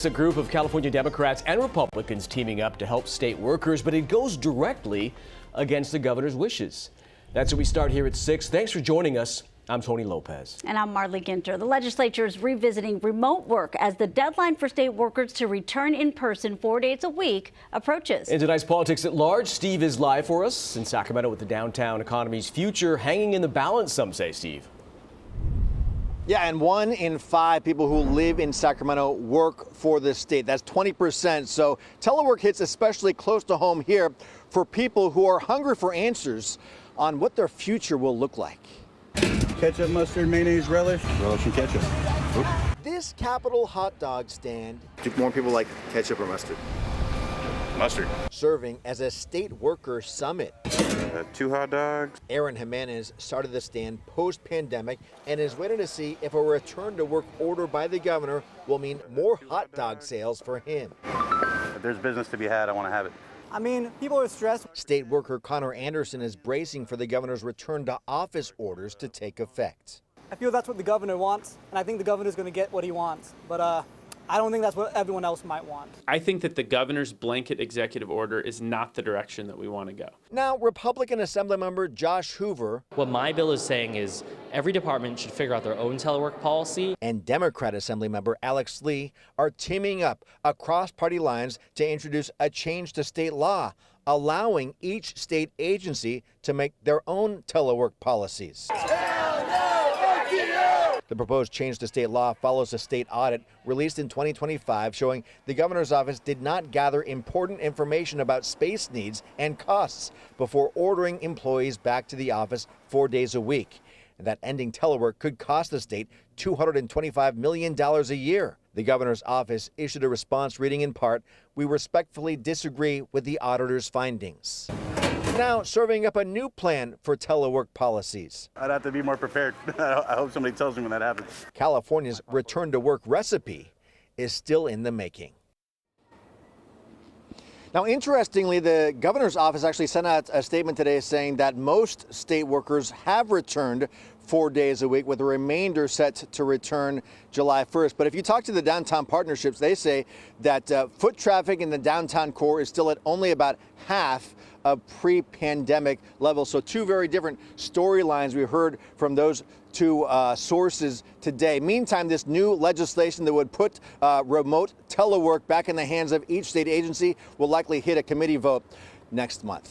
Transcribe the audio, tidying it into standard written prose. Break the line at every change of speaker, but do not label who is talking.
It's a group of California Democrats and Republicans teaming up to help state workers, but it goes directly against the governor's wishes. That's where we start here at 6. Thanks for joining us. I'm Tony Lopez.
And I'm Marley Ginter. The legislature is revisiting remote work as the deadline for state workers to return in person 4 days a week approaches. In
tonight's Politics at Large, Steve is live for us in Sacramento with the downtown economy's future hanging in the balance, some say, Steve.
Yeah, and 1 in 5 people who live in Sacramento work for the state. That's 20%. So telework hits especially close to home here for people who are hungry for answers on what their future will look like.
Ketchup, mustard, mayonnaise, relish. Relish and ketchup. Oop.
This Capitol hot dog stand.
Do more people like ketchup or mustard? Mustard.
Serving as a state worker summit.
2 hot dogs.
Aaron Jimenez started the stand post-pandemic and is waiting to see if a return to work order by the governor will mean more hot dog sales for him.
If there's business to be had, I want to have it.
I mean, people are stressed.
State worker Connor Anderson is bracing for the governor's return to office orders to take effect.
I feel that's what the governor wants, and I think the governor's going to get what he wants. But I don't think that's what everyone else might want.
I think that the governor's blanket executive order is not the direction that we want to go.
Now, Republican Assemblymember Josh Hoover.
What my bill is saying is every department should figure out their own telework policy.
And Democrat Assemblymember Alex Lee are teaming up across party lines to introduce a change to state law, allowing each state agency to make their own telework policies. The proposed change to state law follows a state audit released in 2025 showing the governor's office did not gather important information about space needs and costs before ordering employees back to the office 4 days a week. And that ending telework could cost the state $225 million a year. The governor's office issued a response reading in part, "We respectfully disagree with the auditor's findings." Now serving up a new plan for telework policies.
I'd have to be more prepared. I hope somebody tells me when that happens.
California's return to work recipe is still in the making. Now, interestingly, the governor's office actually sent out a statement today saying that most state workers have returned 4 days a week, with the remainder set to return July 1st. But if you talk to the downtown partnerships, they say that foot traffic in the downtown core is still at only about half of pre-pandemic levels. So 2 very different storylines we heard from those 2 sources today. Meantime, this new legislation that would put remote telework back in the hands of each state agency will likely hit a committee vote next month.